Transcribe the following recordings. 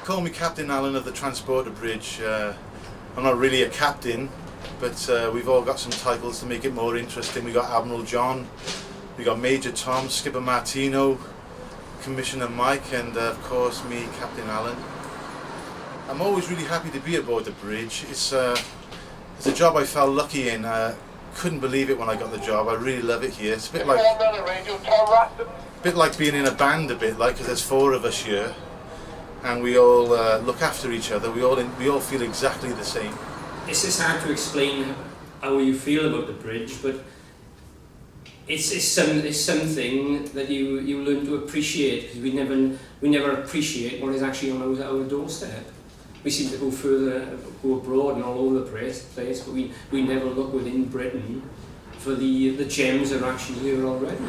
Call me Captain Allen of the Transporter Bridge. I'm not really a captain, but we've all got some titles to make it more interesting. We got Admiral John, we got Major Tom, Skipper Martino, Commissioner Mike, and of course me, Captain Allen. I'm always really happy to be aboard the bridge. It's a job I felt lucky in. Couldn't believe it when I got the job. I really love it here. It's a bit like being in a band, because there's 4 of us here, and we all look after each other. We all feel exactly the same. It's just hard to explain how you feel about the bridge, but it's something that you learn to appreciate, because we never appreciate what is actually on our doorstep. We seem to go abroad and all over the place, but we never look within Britain for the gems that are actually here already.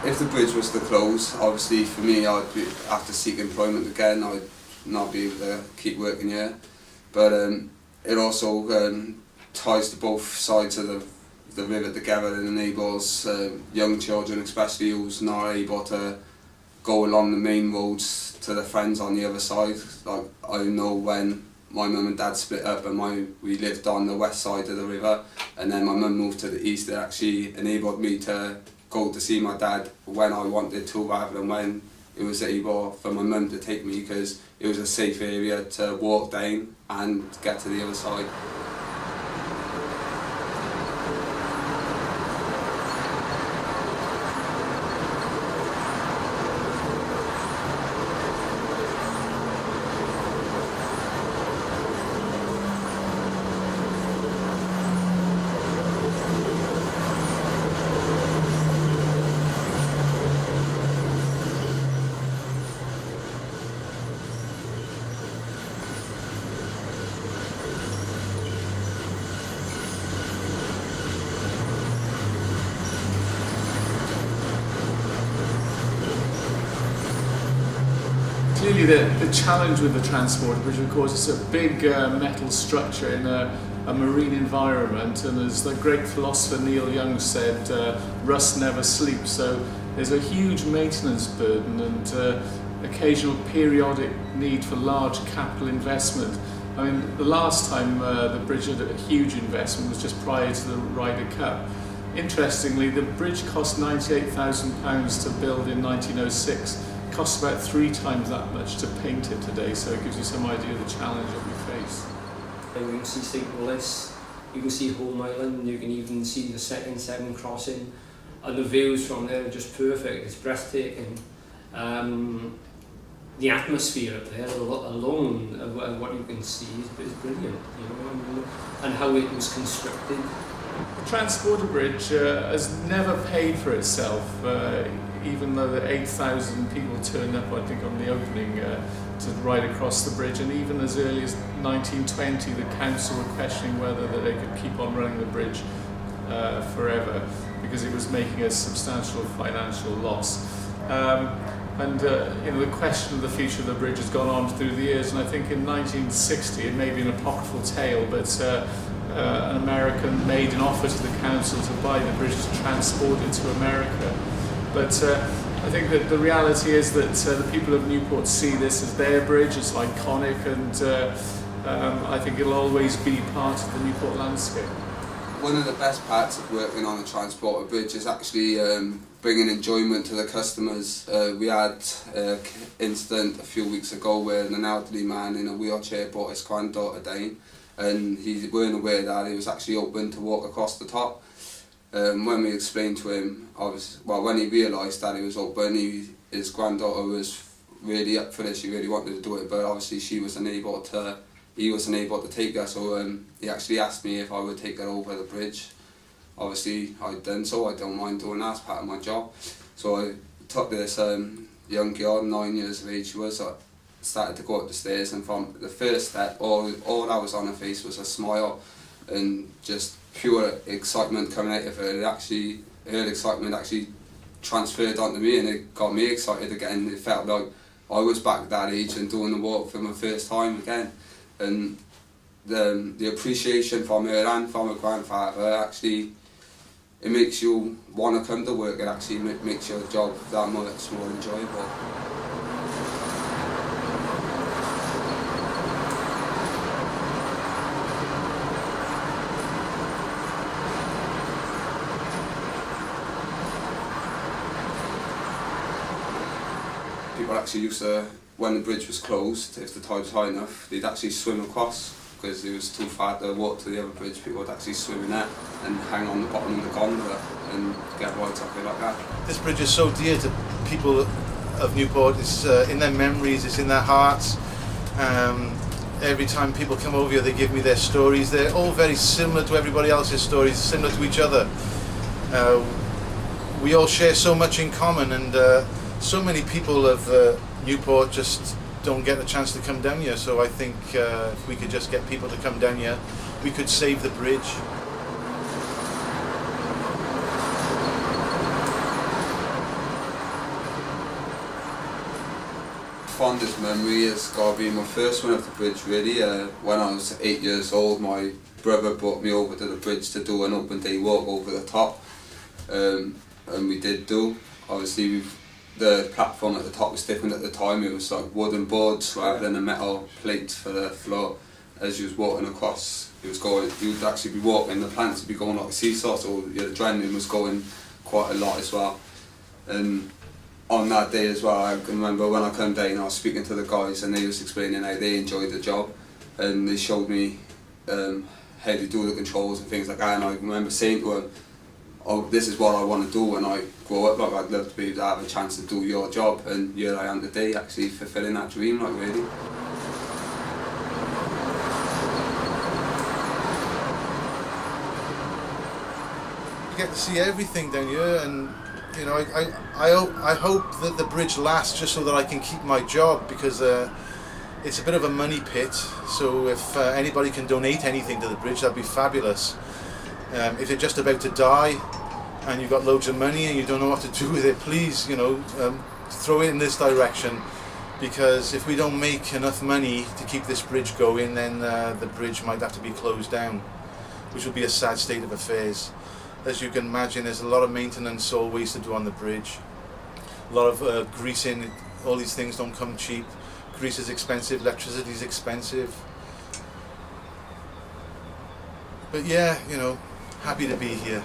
If the bridge was to close, obviously for me I'd have to seek employment again. I'd not be able to keep working here. But it also ties to both sides of the river together and enables young children especially who's not able to go along the main roads to their friends on the other side. Like, I know when my mum and dad split up and we lived on the west side of the river, and then my mum moved to the east, it actually enabled me to go to see my dad when I wanted to, rather than when it was able for my mum to take me, because it was a safe area to walk down and get to the other side. Clearly the challenge with the transporter bridge, of course, is a big metal structure in a marine environment, and as the great philosopher Neil Young said, rust never sleeps, so there's a huge maintenance burden and occasional periodic need for large capital investment. I mean, the last time the bridge had a huge investment was just prior to the Ryder Cup. Interestingly, the bridge cost £98,000 to build in 1906. Costs about 3 times that much to paint it today, so it gives you some idea of the challenge that we face. You can see St. Willis, you can see Home Island, you can even see the second Severn crossing, and the views from there are just perfect. It's breathtaking. The atmosphere up there alone of what you can see is brilliant, and how it was constructed. The transporter bridge has never paid for itself, even though the 8,000 people turned up, I think, on the opening to ride across the bridge, and even as early as 1920 the council were questioning whether they could keep on running the bridge forever, because it was making a substantial financial loss. The question of the future of the bridge has gone on through the years, and I think in 1960, it may be an apocryphal tale, but an American made an offer to the council to buy the bridge to transport it to America. But I think that the reality is that the people of Newport see this as their bridge. It's iconic, and I think it'll always be part of the Newport landscape. One of the best parts of working on a transporter bridge is actually bringing enjoyment to the customers. We had an incident a few weeks ago where an elderly man in a wheelchair brought his granddaughter down, and he weren't aware that it was actually open to walk across the top. When we explained to him, when he realised that it was open, his granddaughter was really up for this. She really wanted to do it, but obviously he wasn't able to take her. So he actually asked me if I would take her over the bridge. Obviously I'd done so. I don't mind doing that as part of my job. So I took this young girl, 9 years of age she was. I started to go up the stairs, and from the first step, all that was on her face was a smile and just pure excitement coming out of her. Her excitement actually transferred onto me, and it got me excited again. It felt like I was back at that age and doing the walk for my first time again. And the appreciation from her and from her grandfather actually it makes you want to come to work. It actually makes your job that much more enjoyable. People actually used to, when the bridge was closed, if the tide was high enough, they'd actually swim across because it was too far to walk to the other bridge. People would actually swim in there and hang on the bottom of the gondola and get right up there like that. This bridge is so dear to people of Newport. It's in their memories, it's in their hearts. Every time people come over here, they give me their stories. They're all very similar to everybody else's stories, similar to each other. We all share so much in common, and so many people of Newport just don't get a chance to come down here. So I think if we could just get people to come down here, we could save the bridge. Fondest memory has got to be my first one of the bridge, really. When I was 8 years old, my brother brought me over to the bridge to do an open day walk over the top, and we did do. Obviously, the platform at the top was different at the time. It was like wooden boards rather than a metal plate for the floor. As you was walking across, you'd actually be walking, the plants would be going like a seesaw, so the adrenaline was going quite a lot as well. And on that day as well, I can remember when I came down, I was speaking to the guys and they was explaining how they enjoyed the job, and they showed me how they do the controls and things like that, and I remember saying to them, oh, this is what I want to do when I grow up. Like, I'd love to be able to have a chance to do your job, and here I am today actually fulfilling that dream, like, really. You get to see everything down here, and you know, I hope that the bridge lasts just so that I can keep my job, because it's a bit of a money pit. So if anybody can donate anything to the bridge, that'd be fabulous. If you're just about to die and you've got loads of money and you don't know what to do with it, please, you know, throw it in this direction, because if we don't make enough money to keep this bridge going, then the bridge might have to be closed down, which will be a sad state of affairs. As you can imagine, there's a lot of maintenance always to do on the bridge. A lot of greasing, all these things don't come cheap. Grease is expensive, electricity is expensive. But yeah, you know, happy to be here.